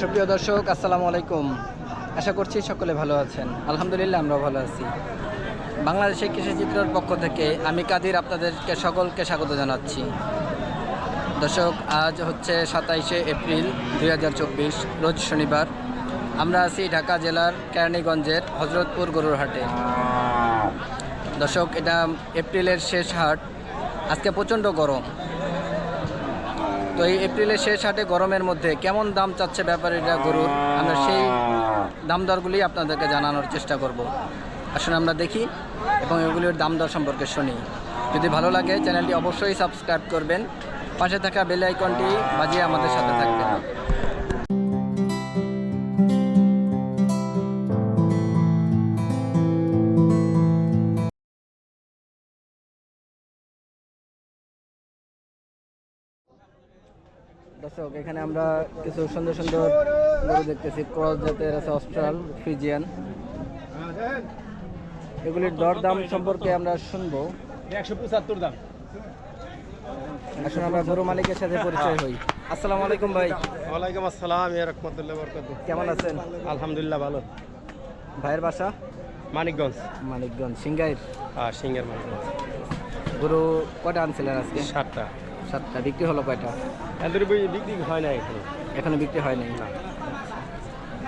সুপ্রিয় দর্শক, আসসালামু আলাইকুম। আশা করছি সকলে ভালো আছেন। আলহামদুলিল্লাহ, আমরাও ভালো আছি। বাংলাদেশের কৃষিচিত্রের পক্ষ থেকে আমি কাদির আপনাদেরকে সকলকে স্বাগত জানাচ্ছি। দর্শক, আজ হচ্ছে 27শে এপ্রিল 2024, রোজ শনিবার। আমরা আছি ঢাকা জেলার কেরানীগঞ্জের হজরতপুর গরুর হাটে। দর্শক, এটা এপ্রিলের শেষ হাট। আজকে প্রচণ্ড গরম। তো এই এপ্রিলের শেষ হাটে গরমের মধ্যে কেমন দাম চাচ্ছে ব্যাপারীরা গরুর, আমরা সেই দাম দরগুলি আপনাদেরকে জানানোর চেষ্টা করব। আসুন আমরা দেখি এবং এগুলির দাম দর সম্পর্কে শুনি। যদি ভালো লাগে চ্যানেলটি অবশ্যই সাবস্ক্রাইব করবেন, পাশে থাকা বেল আইকনটি বাজিয়ে আমাদের সাথে থাকবেন। দর্শক, এখানে আমরা কিছু সুন্দর সুন্দর গরু দেখতেছি। ক্রস জাতের আছে, অস্ট্রাল, ফ্রিজিয়ান। এগুলির দর দাম সম্পর্কে আমরা শুনবো। 175 দাম। আসুন আমরা গরু মালিকের সাথে পরিচয় হই। আসসালামু আলাইকুম ভাই। ওয়ালাইকুম আসসালাম ওয়া রাহমাতুল্লাহি ওয়া বারাকাতুহু। কেমন আছেন? আলহামদুলিল্লাহ ভালো। ভাইয়ের বাসা মানিকগঞ্জ। মানিকগঞ্জ, সিংগাইর। সিঙ্গার মানিকগঞ্জ। গরু কয়টা আনছিলেন আজকে? 7টা। 7টা। বিক্রি হলো কয়টা? এদের বিক্রি হয় না এখনো। এখনো বিক্রি হয়নি না।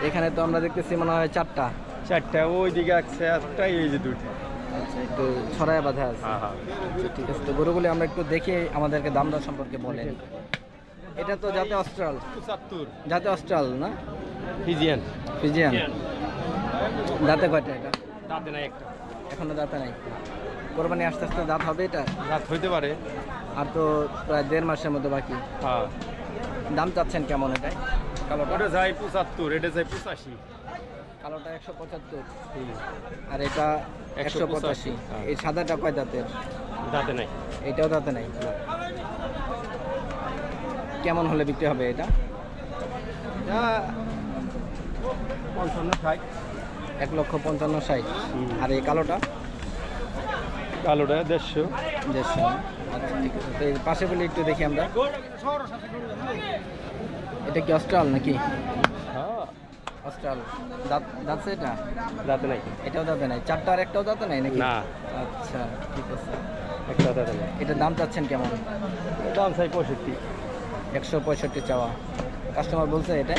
এখানে তো আমরা দেখতেছি মনে হয় 4টা। 4টা, ওই দিকে আছে 1টাই, এই যে 2টা। আচ্ছা, একটু ছড়ায় বাঁধা আছে। হ্যাঁ। আচ্ছা, ঠিক আছে। তো গরুগুলি আমরা একটু দেখে আমাদেরকে দাম দর সম্পর্কে বলেন। এটা তো জাতে অস্ট্রাল। 75 জাতে অস্ট্রাল না? ফিজিয়ান। ফিজিয়ান। দাঁতে কয়টা এটা? দাঁতে নাই একটা। এখনো দাঁতে নাই। কোরবানি আস্তে আস্তে দাঁত হবে এটা? দাঁত হইতে পারে। আর তো প্রায় 1.5 মাসের মতো বাকি। হ্যাঁ। দাম চাচ্ছেন কেমন এটাই? কালোটা? ওটা যায় 75, এটা যায় 85। কালোটা 175 হুম। আর এটা 185। হ্যাঁ। এই সাদাটা কয় দাঁতের? দাঁতে নাই। এটাও দাঁতে নাই। কেমন হলে বিক্রি হবে এটা? 55-60। 1,55,60। আর এই কালোটা? কালোটা 150। 150। আচ্ছা, ঠিক আছে। তো এর পাশে বলি একটু দেখি আমরা। এটা কি অস্ট্রাল নাকি? হ্যাঁ। অস্ট্রাল। দাঁত দাঁতছে এটা? দাঁতে নাই। এটাও দাঁতে নাই। 4টা আর একটাও দাঁতে নাই নাকি? না। আচ্ছা, ঠিক আছে। একটা দাঁতে নাই। এটার দাম চাচ্ছেন কেমন? দাম চাই 65। 165 চাওয়া। কাস্টমার বলছে এটা?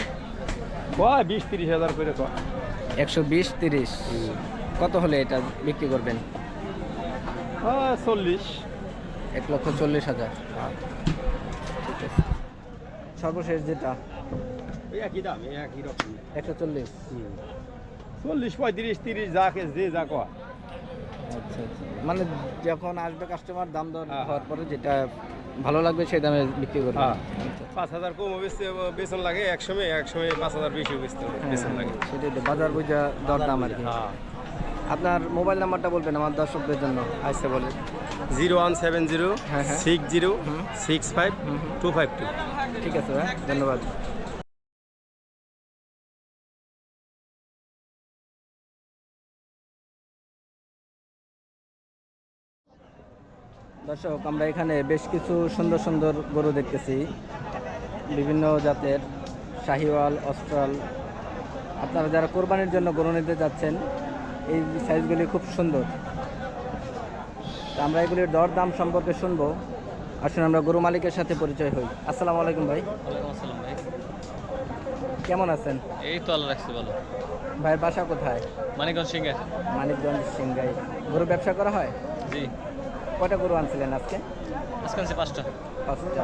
কয় 20-30 হাজার করে কয়। 120-30। কত হলে এটা বিক্রি করবেন? 40। 1,40,000। ঠিক আছে। সর্বশেষ যেটা ওই একই দাম, একই রকম। 140। 40, 35, 30 যে যা কয়। আচ্ছা, মানে যখন আসবে কাস্টমার দাম দর হ্যাঁ। হওয়ার পরে যেটা ভালো লাগবে সেই দামে বিক্রি করবে। হ্যাঁ। 5,000 কম বেতন লাগে একসময় 5,000 বেশি বেতন লাগে। সেটাই তো বাজার বুঝা দর দাম আর কি। হ্যাঁ। আপনার মোবাইল নাম্বারটা বলবেন আমার দর্শকদের জন্য। আচ্ছা বলে 0170 হ্যাঁ, হ্যাঁ। 60 65 252। ঠিক আছে ভাই, ধন্যবাদ। দর্শক, আমরা এখানে বেশ কিছু সুন্দর সুন্দর গরু দেখতেছি, বিভিন্ন জাতের, শাহিওয়াল, অস্ট্রাল। আপনারা যারা কোরবানির জন্য গরু নিতে যাচ্ছেন, এই সাইজগুলি খুব সুন্দর। তা আমরা এগুলির দর দাম সম্পর্কে শুনবো। আসুন আমরা গরু মালিকের সাথে পরিচয় হই। আসসালামু আলাইকুম ভাই। ওয়ালাইকুম আসসালাম ভাই। কেমন আছেন? এই তো আল্লাহ রাখছি ভালো। ভাইয়ের বাসা কোথায়? মানিকগঞ্জ সিঙ্গার। মানিকগঞ্জ, সিংগাই। গরু ব্যবসা করা হয়? জি। কয়টা গরু আনছিলেন আজকে? আজকে আছে 5টা। 5টা।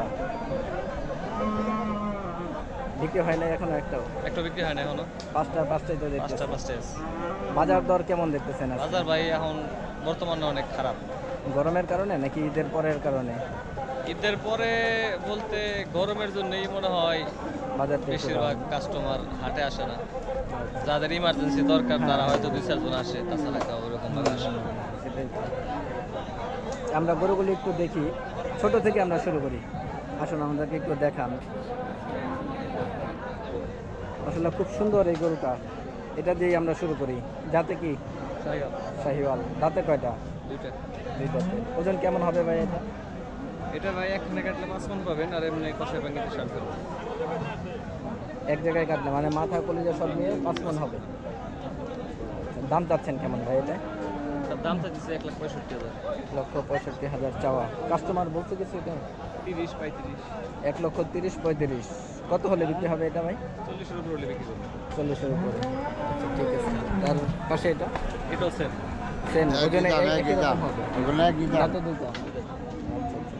বিক্রি হয় না এখনো একটাও? একটা বিক্রি হয় না এখনো। 5টাই তো দেখতেছি। 5টা আছে। বাজার দর কেমন দেখতেছেন আজকে? বাজার ভাই এখন বর্তমানে অনেক খারাপ। গরমের কারণে নাকি ঈদের পরের কারণে? ঈদের পরে বলতে গরমের জন্যই মনে হয় বাজারটা একটু বেশিরভাগ কাস্টমার হাটে আসে না। যাদের ইমার্জেন্সি দরকার তারা হয়তো 2-4 জন আসে, তাছাড়া কেউ ওরকম ভাবে আসে না। সেটাই তো। আমরা গরুগুলি একটু দেখি, ছোট থেকে আমরা শুরু করি। আসুন আমাদেরকে একটু দেখান। আসলে খুব সুন্দর এই গরুটা, এটা দিয়েই আমরা শুরু করি। যাতে কি? শাহিওয়াল। দাঁতে কয়টা? 2টা। 2টাতে। ওজন কেমন হবে ভাই এটা? এটা ভাই একখানে কাটলে 5 মণ পাবেন, আর এমনি কষায় ভাঙিতে 60 পাবেন। এক জায়গায় কাটলে মানে মাথা কলিজা সব নিয়ে 5 মণ হবে। দাম চাচ্ছেন কেমন ভাই এটা? তার দাম চাইছে 1,65,000। 1,65,000 চাওয়া। কাস্টমার বলছে কিছু এটা? 30-35। 1,30,000-1,35,000। কত হলে বিক্রি হবে এটা ভাই? 40-এর উপর হলে বিক্রি করবো। 40-এর উপরে। আচ্ছা ঠিক আছে। তার পাশে এটা এটাও সেম। সেম ওজনে একই রকম হবে। ওগুলো কি দাঁতে দুটো। আচ্ছা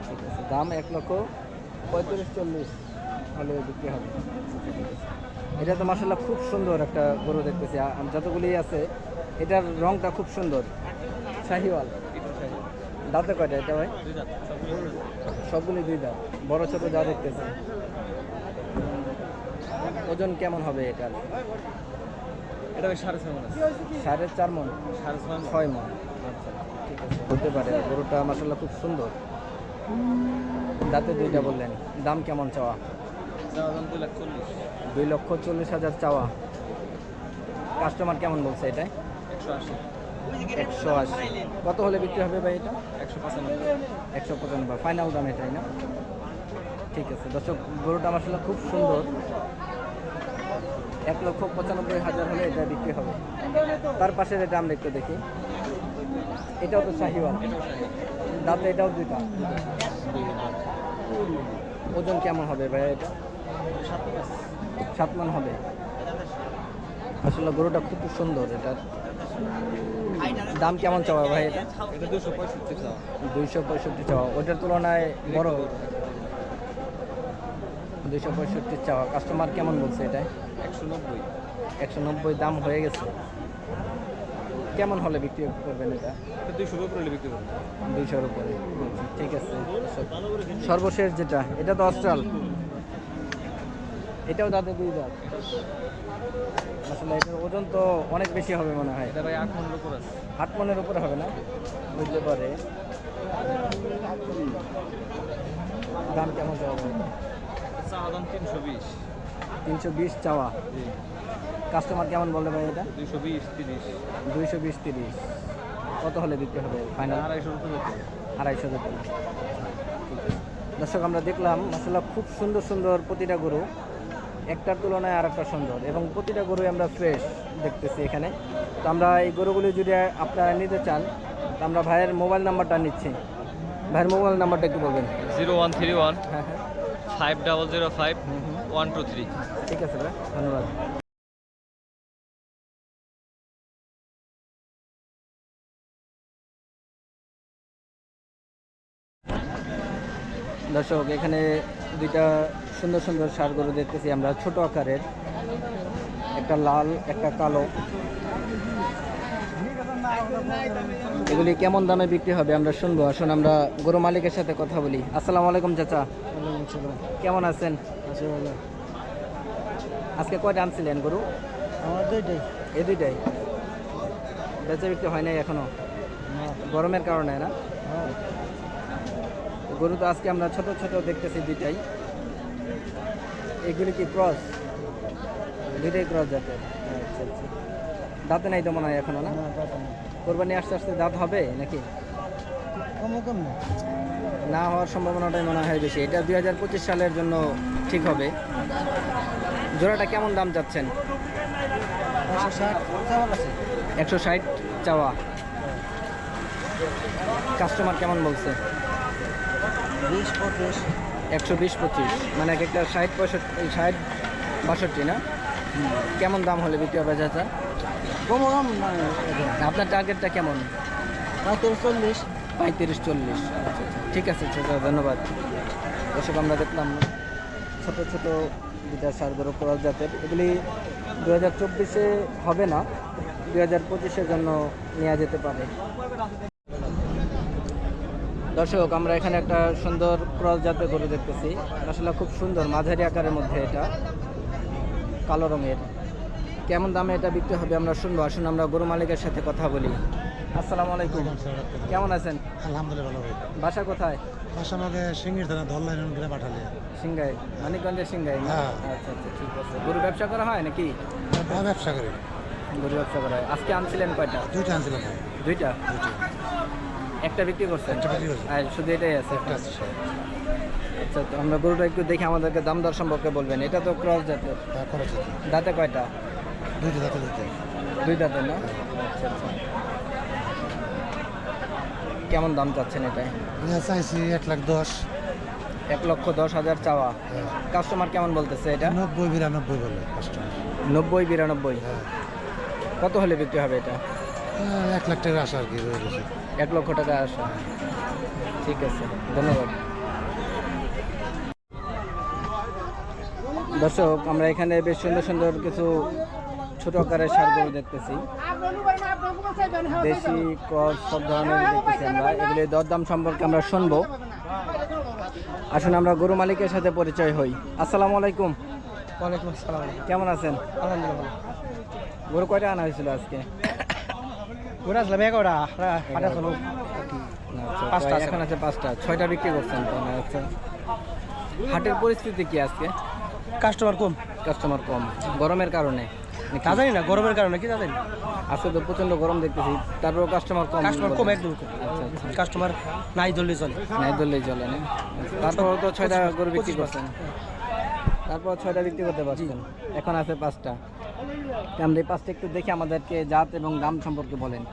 ঠিক আছে। দাম 1,35,000-40,000 হলে বিক্রি হবে। এটা তো মাশাআল্লাহ খুব সুন্দর একটা গরু দেখতেছি। যতগুলি আছে এটার রংটা খুব সুন্দর। শাহিওয়াল। দাঁতে কয়টা এটা ভাই? দুই দাঁত, সবগুলো দুই দাঁত। সবগুলি 2 দাঁত। বড় ছোট যা দেখতেছি। ওজন কেমন হবে এটার? এটা ওই 4.5 মণ আছে। 4.5 মণ। 6.5 মণ। 6 মণ। আচ্ছা ঠিক আছে, হতে পারে। গরুটা মাশাআল্লাহ খুব সুন্দর। দাঁতে 2টা বললেন। দাম কেমন চাওয়া? চাওয়া দাম 2,40,000। 2,40,000 চাওয়া। কাস্টমার কেমন বলছে এটা? 180। 180। কত হলে বিক্রি হবে ভাই এটা? 195। 195 ফাইনাল দাম এটাই না? ঠিক আছে দর্শক, গরুটা মাশাআল্লাহ খুব সুন্দর। 1,95,000 হলে এটা বিক্রি হবে। তার পাশের এটা আমরা একটু দেখি। এটাও তো শাহিওয়াল। এটাও শাহিওয়াল। দাঁতে এটাও 2টা। ওজন কেমন হবে ভাই এটা? 7 মণ হবে। আসলে গরুটা খুব সুন্দর। এটার দাম কেমন চাওয়া ভাই এটা? এটা 265 চাওয়া। 265 চাওয়া। ওইটার তুলনায় বড়। 265 চাওয়া। কাস্টমার কেমন বলছে এটা? 190। 190 দাম হয়ে গেছে। কেমন হলে বিক্রি করবেন এটা? এটা 200 উপর হলে বিক্রি করবো। 200-এর উপরে। ঠিক আছে। সর্বশেষ যেটা, এটা তো অস্ট্রাল। এটাও দাঁতে 2 দাঁত। আসলে এটার ওজন তো অনেক বেশি হবে মনে হয়। এটা ভাই 8 মণের উপর আছে। 8 মণের উপরে হবে না? বুঝতে পারে। দাম কেমন চাওয়া ভাই? চাওয়া দাম 320। 320 চাওয়া। জি। কাস্টমার কেমন বললে ভাই এটা? 220-30। 220-30। কত হলে বিক্রি হবে ফাইনাল? 250 উপর হতে হবে। 250 টাকা। দর্শক আমরা দেখলাম মাশাআল্লাহ খুব সুন্দর সুন্দর প্রতিটা গরু, একটার তুলনায় আর একটা সুন্দর, এবং প্রতিটা গরুই আমরা ফ্রেশ দেখতেছি এখানে। তো আমরা এই গরুগুলি যদি আপনারা নিতে চান, তো আমরা ভাইয়ের মোবাইল নাম্বারটা নিচ্ছি। ভাইয়ের মোবাইল নাম্বারটা একটু বলবেন। 0131 হ্যাঁ হ্যাঁ 5005 123। ঠিক আছে ভাই, ধন্যবাদ। দর্শক এখানে 2টা সুন্দর সুন্দর ষাঁড় গরু দেখতেছি আমরা, ছোট আকারের। একটা লাল, একটা কালো। এগুলি কেমন দামে বিক্রি হবে আমরা শুনবো। আসুন আমরা গরু মালিকের সাথে কথা বলি। আসসালামু আলাইকুম চাচা, কেমন আছেন? আজকে কয়টা আনছিলেন গরু? আমার 2টাই। এই 2টাই বেচা বিক্রি হয় নাই এখনো, গরমের কারণে না? গরু তো আজকে আমরা ছোট ছোট দেখতেছি 2টাই। এগুলি কি ক্রস? 2টাই ক্রস জাতের। আচ্ছা আচ্ছা। দাঁতে নাই তো মনে হয় এখনো না? কোরবানি আস্তে আস্তে দাঁত হবে নাকি? কম না হওয়ার সম্ভাবনাটাই মনে হয় বেশি। এটা 2025 সালের জন্য ঠিক হবে। জোড়াটা কেমন দাম চাচ্ছেন? 160 চাওয়া। কাস্টমার কেমন বলছে? 120-25, মানে এক একটা 60-65 না? কেমন দাম হলে বিক্রি হবে চাচা? আপনার টার্গেটটা কেমন? 35-40। 35-40। আচ্ছা ঠিক আছে চাচা, ধন্যবাদ। দর্শক আমরা দেখলাম ছোট ছোট 2টা ষাঁড় গরু ক্রস জাতের। এগুলি 2024-এ হবে না, 2025-এর জন্য নেওয়া যেতে পারে। দর্শক আমরা এখানে একটা সুন্দর ক্রস জাতের গরু দেখতেছি। আসলে খুব সুন্দর, মাঝারি আকারের মধ্যে, এটা কালো রঙের। কেমন দামে এটা বিক্রি হবে আমরা শুনবো। আসুন আমরা গরু মালিকের সাথে কথা বলি। আসসালামু আলাইকুম, কেমন আছেন? আলহামদুলিল্লাহ ভালো ভাই। বাসা কোথায়? বাসা আমাদের সিঙ্গির থানা ধল্লাই গেলে পাঠালে। সিংগাই, মানিকগঞ্জের সিংগাই না? হ্যাঁ। আচ্ছা আচ্ছা ঠিক আছে। গরু ব্যবসা করা হয় নাকি? ব্যবসা করি। গরু ব্যবসা করা হয়। আজকে আনছিলেন কয়টা? 2টা আনছিলাম ভাই। 2টা। একটা বিক্রি করছেন? একটা বিক্রি করছি। আর শুধু এটাই আছে? একটা আছে সব। আচ্ছা, তো আমরা গরুটা একটু দেখে আমাদেরকে দাম দর সম্পর্কে বলবেন। এটা তো ক্রস জাতের, হ্যাঁ খরচ আছে। দাঁতে কয়টা? দুইটা যাতে দিতে। দুই দাঁতের না? আচ্ছা আচ্ছা। কেমন দাম চাচ্ছেন এটাই? চাইছি 1,10,000। 1,10,000 চাওয়া। হ্যাঁ। কাস্টমার কেমন বলতেছে এটা? 90-92 বলে কাস্টমার। 90-92। হ্যাঁ। কত হলে বিক্রি হবে এটা? 1 লাখ টাকার আশা আর কি রয়ে গেছে। 1 লক্ষ টাকা আসা। ঠিক আছে, ধন্যবাদ। দর্শক, আমরা এখানে বেশ সুন্দর সুন্দর কিছু ছোট আকারের ষাঁড় গরু দেখতেছি, দেশি ক্রস সব ধরনের দেখতেছি আমরা। এগুলি দরদাম সম্পর্কে আমরা শুনবো। আসুন আমরা গরু মালিকের সাথে পরিচয় হই। আসসালামু আলাইকুম। ওয়ালাইকুম আসসালাম। কেমন আছেন? আলহামদুলিল্লাহ। গরু কয়টা আনা হয়েছিল আজকে? ঘুরে আসলাম 11টা, হাটে আসলো আচ্ছা, পাঁচটা তো আছে। এখন আছে 5টা, 6টা বিক্রি করছেন তো না? আচ্ছা, হাটের পরিস্থিতি কি আজকে? কাস্টমার কম। কাস্টমার কম গরমের কারণে নাকি? তা জানি না গরমের কারণে কি জানেন, আজকে তো প্রচন্ড গরম দেখতেছি, তারপর কাস্টমার কম। কাস্টমার কম, একদম কম। আচ্ছা আচ্ছা, কাস্টমার নাই ধরলে চলে। নাই ধরলেই চলে না? তারপর তো 6টা গরু বিক্রি করছেন, তারপর 6টা বিক্রি করতে পারছেন, এখন আছে 5টা। আমরা এই 5টা একটু দেখে আমাদেরকে জাত এবং দাম সম্পর্কে বলেন।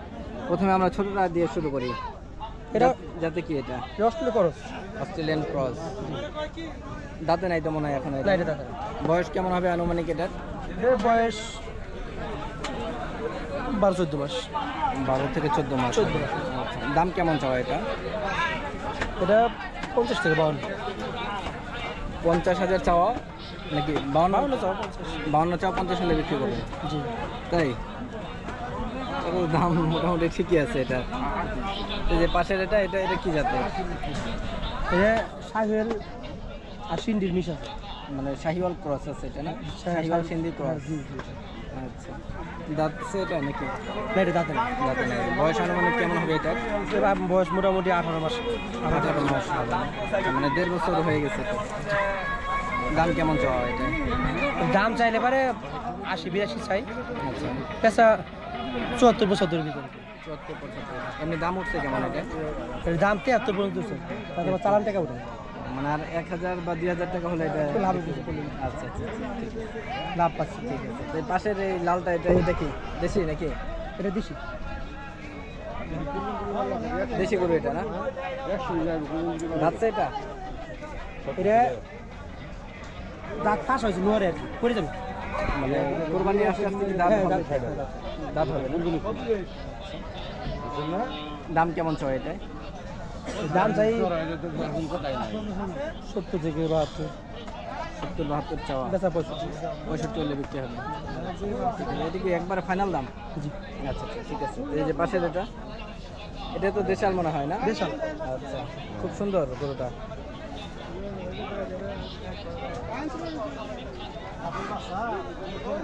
প্রথমে আমরা ছোটটা দিয়ে শুরু করি। এটা যাতে কি এটা? রসগুলো করো অস্ট্রেলিয়ান ক্রস। দাঁতে নাই তো মনে হয় এখন? না, এটা দাদা বয়স কেমন হবে আনুমানিক এটার? বয়স 12-14 মাস। 12 থেকে 14 মাস। 14 মাস। আচ্ছা, দাম কেমন চাওয়া এটা? এটা 50 থেকে 52। 50,000 চাওয়া নাকি? 52 চাও 50। 52 চাওয়া, 50 হলে বিক্রি করবেন? জি। তাই? তবে দাম মোটামুটি ঠিকই আছে এটা। এই যে পাশের এটা এটা এটা কি জাতের? এটা সাহেল আর সিন্ডির মিশ আছে। মানে শাহিওয়াল ক্রস আছে এটা না? শাহিওয়াল সিন্ধি ক্রস। জি জি। আচ্ছা, দাঁতছে এটা নাকি? না, এটা দাঁতে না। দাঁতে নাই। বয়স আনুমানিক কেমন হবে এটা? এবার বয়স মোটামুটি 18 মাস। 18 মাস হবে না? মানে 1.5 বছর হয়ে গেছে তো। দাম কেমন চাওয়া এটা? দাম চাইলে পারে 80-82 চাই। আচ্ছা, পেশা 74-75 ভিতরে। 74-75। এমনি দাম উঠছে কেমন এটা? এর দাম 73 পর্যন্ত উঠছে। তারপর চালান টাকা উঠে মানে আর 1,000 বা 2,000 টাকা হলে এটা লাভ কিছু করলে আচ্ছা আচ্ছা আচ্ছা, ঠিক আছে, লাভ পাচ্ছি। ঠিক আছে। তো এই পাশের এই লালটা এটা এটা কি দেশি নাকি? এটা দিছি। দেশি গরু এটা না? দাঁতছে এটা? এটা দাঁত ফাঁস হয়েছে নোয়ারে আর কি করে যাবে। মানে কোরবানি আস্তে আস্তে কি দাঁত হ্যাঁ, হবে? দাঁত। দাঁত হবে না? দাম কেমন চাই এটা? দাম চাই 70 থেকে 72। 70-72 চাওয়া, বেচা 65। 65 হলে বিক্রি হবে। ঠিক আছে, এটা কি একবারে ফাইনাল দাম? জি। আচ্ছা আচ্ছা, ঠিক আছে। এই যে পাশের এটা, এটা তো দেশাল মনে হয় না? দেশাল। আচ্ছা, খুব সুন্দর গরুটা।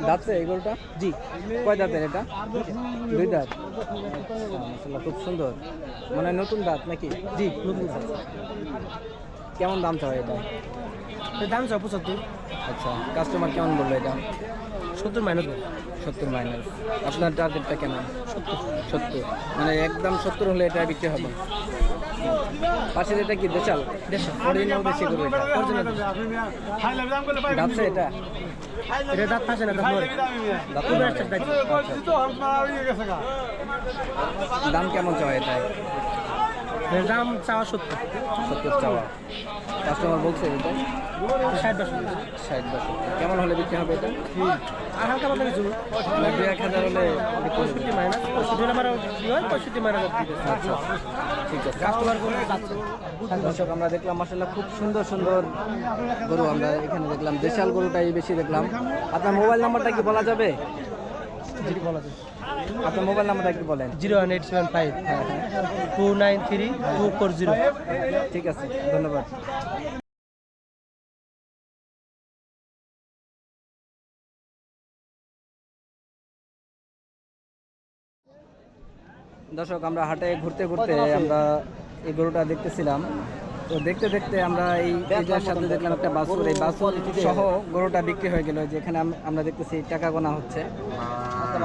দাঁতছে এই গরুটা? জি। কয় দাঁতের এটা? 2 দাঁত। মাশাআল্লাহ, খুব সুন্দর। মানে নতুন দাঁত নাকি? জি নতুন। কেমন দাম চাও এটা? এর দাম চাই 75। আচ্ছা, কাস্টমার কেমন বললো এটা? 70 মাইনাস 70 মাইনাস। আপনার টার্গেটটা কেমন? 70। মানে একদম 70 হলে এটা বিক্রি হবে। পাশের এটা কি দেশাল? দেশাল। অরিজিনাল দেশি গরু এটা? অরিজিনাল। দাঁতছে এটা? এটা দাঁত ফাঁসে না, দাঁত নড়ে। দাঁত খুব নড়ে। একটা দাঁত। দাম কেমন চাওয়া এটা? এর দাম চাওয়া 70। 70 চাওয়া। কাস্টমার বলছে এটা 60-62। 60-62। কেমন হলে বিক্রি হবে এটা? আর হালকা পাতলা কিছু মানে 2-1000 হলে বিক্রি হবে। 65 মাইনাস 65 হলে আমার কি হয় 65 মাইনাস আচ্ছা, ঠিক আছে। কাস্টমার কোনো যাচ্ছে। দর্শক, আমরা দেখলাম মাশাআল্লাহ খুব সুন্দর সুন্দর গরু আমরা এখানে দেখলাম। দেশাল গরুটাই বেশি দেখলাম। আপনার মোবাইল নাম্বারটা কি বলা যাবে? যেটি বলা যায় আপনার মোবাইল নাম্বারটা একটু বলেন। 01875 হ্যাঁ 293 240। ঠিক আছে, ধন্যবাদ। দর্শক, আমরা হাটে ঘুরতে ঘুরতে আমরা এই গরুটা দেখতেছিলাম। তো দেখতে দেখতে আমরা এই এটার সাথে দেখলাম একটা বাছুর। এই বাছুর সহ গরুটা বিক্রি হয়ে গেল। যেখানে আমরা দেখতেছি টাকা গোনা হচ্ছে।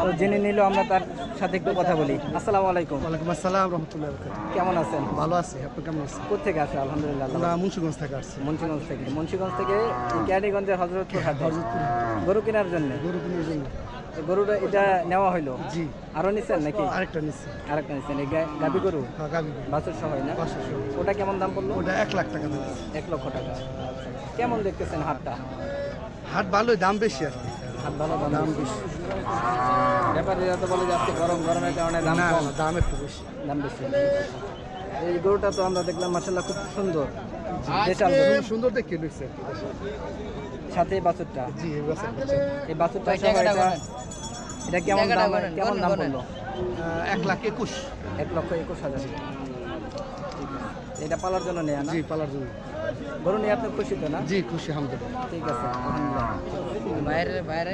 তো জেনে নিল, আমরা তার সাথে একটু কথা বলি। আসসালামু আলাইকুম। ওয়ালাইকুম আসসালাম রহমতুল্লাহ। কেমন আছেন? ভালো আছি, আপনি কেমন আছেন? কোথেকে আসে? আলহামদুলিল্লাহ। আমরা মুন্সিগঞ্জ থেকে আসছি। মুন্সিগঞ্জ থেকে। মুন্সিগঞ্জ থেকে ক্যানিগঞ্জের হজরতপুর হাটে গরু কেনার জন্য। গরু কিনার জন্য। তো গরুটা এটা নেওয়া হইলো? জি। আরো নিচ্ছেন নাকি? আরেকটা নিচ্ছি। আরেকটা নিচ্ছেন। এই গাবি গরু হ্যাঁ, গাভী গরু। বাছুর সহ না? 500। ওটা কেমন দাম পড়লো? ওটা 1 লাখ টাকা দাম। 1 লক্ষ টাকা। কেমন দেখতেছেন হাটটা? হাট ভালোই, দাম বেশি আর কি। হাট ভালো, দাম দাম বেশি। ব্যাপারীরা তো বলে যে আজকে গরমের কারণে দাম না, কম। না, দাম একটু বেশি। দাম বেশি। এই গরুটা তো আমরা দেখলাম মাশাআল্লাহ খুব সুন্দর, দেশাল গরু। সুন্দর দেখে লইছে আর কি। সাথে এই বাছুরটা। জি, এই বছর এই বাছুরটা সহ এটা কেমন দাম পড়লো? 1,21,000। 1,21,000। এটা পালার জন্য নেয়া না? জি, পালার জন্য। গরু নিয়ে আপনি খুশি তো না? জি, খুশি আলহামদুলিল্লাহ। ঠিক আছে, আলহামদুলিল্লাহ।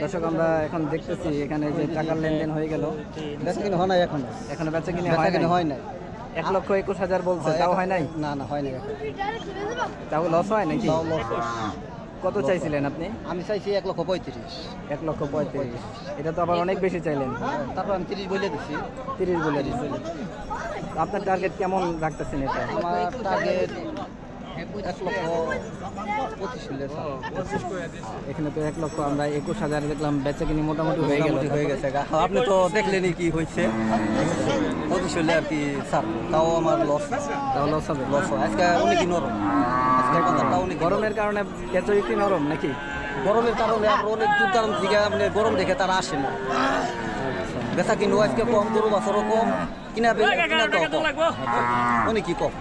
দর্শক, আমরা এখন দেখতেছি এখানে যে টাকার লেনদেন হয়ে গেল। বেচা কিনা হয় নাই এখন। এখনো বেচা কিনে হয় নাই। 1,21,000 বলছে, তাও হয় নাই? না, না, হয় নাই এখন। তাও লস হয় নাকি? কত চাইছিলেন আপনি? আমি চাইছি 1,35,000। 1,35,000। এটা তো আবার অনেক বেশি চাইলেন। তারপর আমি 30 বলে দিছি। 30 বলে দিচ্ছেন। আপনার টার্গেট কেমন রাখতেছেন এটা? আমার টার্গেট 1,25,000। এখানে তো 1,00,000, আমরা 21,000 দেখলাম, বেচা কিনি মোটামুটি হয়ে গেছে। আপনি তো দেখলেনই কি হয়েছে। 25,000 আর কি স্যার, তাও আমার লস। তাও লস হবে? লস হয় আজকে অনেকই নরম। আজকে বাজারটা অনেক গরমের কারণে বেচা বিক্রি নরম নাকি? গরমের কারণে আপনার অনেক দূর দূরান্ত থেকে আপনি গরম দেখে তারা আসে না। বেচা কিনো আজকে কম, গরু বাছরও কম, অনেকই কম।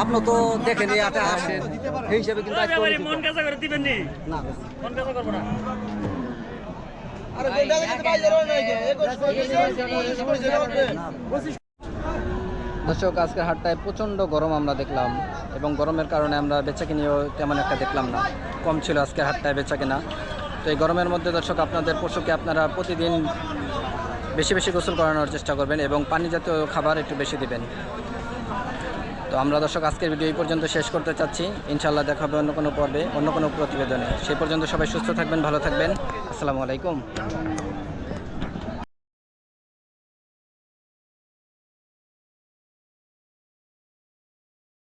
আপনি তো দেখেন এই হাটে আসেন, সেই হিসাবে কিন্তু আজকে অনেকই কম। না, দর্শক, আজকের হাটটায় প্রচণ্ড গরম আমরা দেখলাম, এবং গরমের কারণে আমরা বেচা কিনিও তেমন একটা দেখলাম না, কম ছিল আজকের হাটটায় বেচা কিনা। তো এই গরমের মধ্যে দর্শক, আপনাদের পশুকে আপনারা প্রতিদিন বেশি বেশি গোসল করানোর চেষ্টা করবেন এবং পানি জাতীয় খাবার একটু বেশি দিবেন। তো আমরা দর্শক আজকের ভিডিও এই পর্যন্ত শেষ করতে চাচ্ছি। ইনশাআল্লাহ দেখা হবে অন্য কোনো পর্বে, অন্য কোনো প্রতিবেদনে। সেই পর্যন্ত সবাই সুস্থ থাকবেন, ভালো থাকবেন। আসসালামু আলাইকুম।